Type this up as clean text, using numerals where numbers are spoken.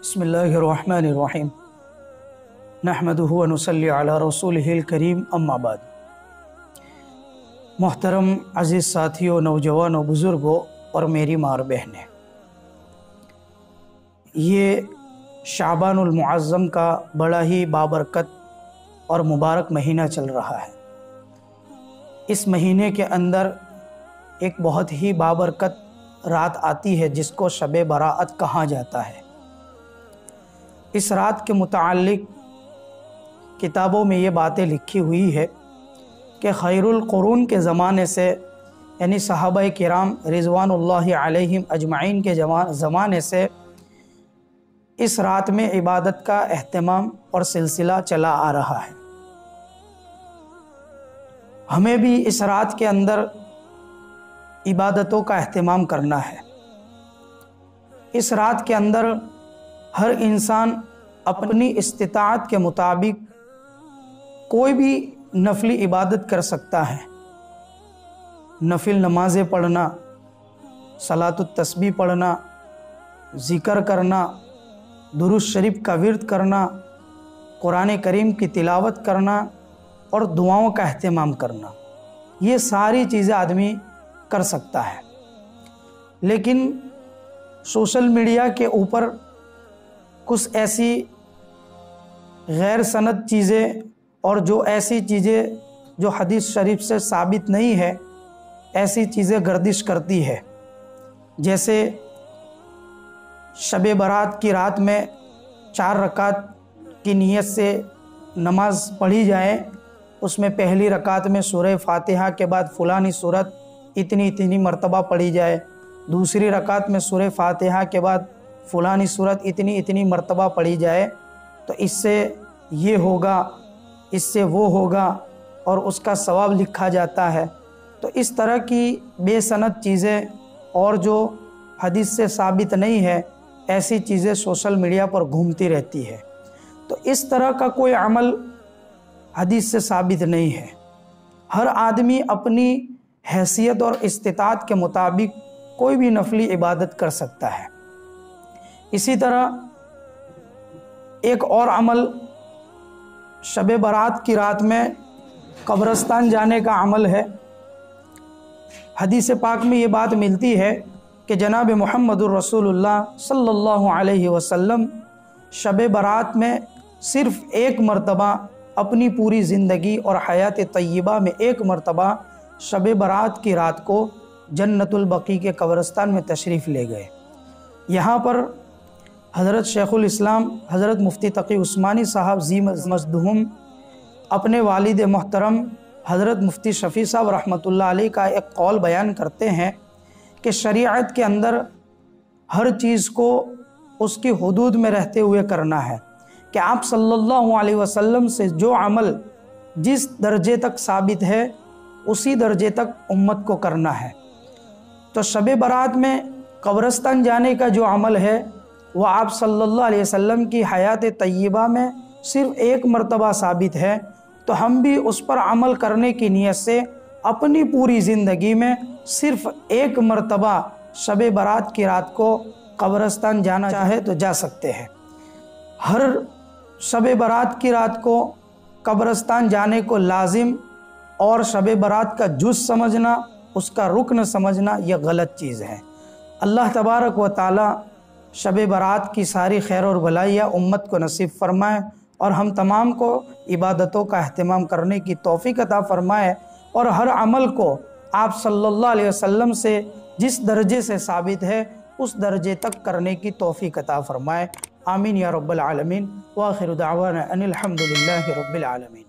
बिस्मिल्लाहिर्रहमानिर्रहीम नहमदुहु व नुसल्ली अला रसूलिहिल करीम अम्मा बाद। मोहतरम अज़ीज़ साथियों, नौजवानों, बुज़ुर्गों और मेरी माँ और बहनें, ये शाबानुल मुअज़्ज़म का बड़ा ही बाबरकत और मुबारक महीना चल रहा है। इस महीने के अंदर एक बहुत ही बाबरकत रात आती है जिसको शब बराअत कहा जाता है। इस रात के मुताल्लिक़ किताबों में ये बातें लिखी हुई है कि खैरुल कुरून के ज़माने से, यानी सहाबा किराम रिज़वानुल्लाहि अलैहिम अजमाइन के ज़माने से इस रात में इबादत का एहतमाम और सिलसिला चला आ रहा है। हमें भी इस रात के अंदर इबादतों का एहतमाम करना है। इस रात के अंदर हर इंसान अपनी इस्तिताअत के मुताबिक कोई भी नफली इबादत कर सकता है। नफिल नमाज़ें पढ़ना, सलातुत तस्बीह पढ़ना, ज़िक्र करना, दुरूद शरीफ का विर्द करना, कुरान करीम की तिलावत करना और दुआओं का एहतमाम करना, ये सारी चीज़ें आदमी कर सकता है। लेकिन सोशल मीडिया के ऊपर कुछ ऐसी गैर सनद चीज़ें और जो ऐसी चीज़ें जो हदीस शरीफ से साबित नहीं है, ऐसी चीज़ें गर्दिश करती है। जैसे शब बारात की रात में 4 रकात की नीयत से नमाज पढ़ी जाए, उसमें पहली रकात में सूरह फातिहा के बाद फ़लानी सूरत इतनी इतनी मरतबा पढ़ी जाए, दूसरी रकात में सूरह फातिहा के बाद फ़लानी सूरत इतनी इतनी मरतबा पढ़ी जाए, तो इससे ये होगा, इससे वो होगा और उसका सवाब लिखा जाता है। तो इस तरह की बेसनद चीज़ें और जो हदीस से साबित नहीं है, ऐसी चीज़ें सोशल मीडिया पर घूमती रहती है। तो इस तरह का कोई अमल हदीस से साबित नहीं है। हर आदमी अपनी हैसियत और इस्तिताअत के मुताबिक कोई भी नफली इबादत कर सकता है। इसी तरह एक और अमल शब बारात की रात में कब्रिस्तान जाने का अमल है। हदीस पाक में ये बात मिलती है कि जनाब मुहम्मदुर रसूलुल्लाह सल्लल्लाहु अलैहि वसल्लम शब बारात में सिर्फ़ एक मरतबा अपनी पूरी ज़िंदगी और हयात तय्यबा में एक मरतबा शब बारात की रात को जन्नतुल बकी के कब्रिस्तान में तशरीफ़ ले गए। यहाँ पर हज़रत शेखुल इस्लाम हज़रत मुफ्ती तकी उस्मानी साहब जी मज़दूम अपने वालिद मोहतरम हज़रत मुफ्ती शफ़ी साहब रहमतुल्लाह अलैह का एक कौल बयान करते हैं कि शरीयत के अंदर हर चीज़ को उसकी हुदूद में रहते हुए करना है कि आप सल्लल्लाहु अलैहि वसल्लम से जो अमल जिस दर्जे तक साबित है, उसी दर्जे तक उम्मत को करना है। तो शब बारात में कब्रिस्तान जाने का जो अमल है, वह आप सल्लल्लाहु अलैहि वसल्लम की हयात तय्यबा में सिर्फ़ एक मरतबा साबित है। तो हम भी उस पर अमल करने की नीयत से अपनी पूरी ज़िंदगी में सिर्फ़ एक मरतबा शब बारात की रात को कब्रिस्तान जाना चाहे तो जा सकते हैं। हर शब बारात की रात को कब्रिस्तान जाने को लाजिम और शब बारात का जुज़ समझना, उसका रुकन समझना, यह गलत चीज़ है। अल्लाह तबारक व ताला शब बारात की सारी खैर और भलाइयाँ उम्मत को नसीब फरमाए और हम तमाम को इबादतों का एहतमाम करने की तौफ़ीक़ अता फ़रमाए और हर अमल को आप सल्लल्लाहु अलैहि वसल्लम से जिस दर्जे से साबित है, उस दर्जे तक करने की तौफ़ीक़ अता फ़रमाए। आमीन या रब्बल आलमीन। व आखिरु दावाना अनिल हम्दुलिल्लाहि रब्बिल आलमीन।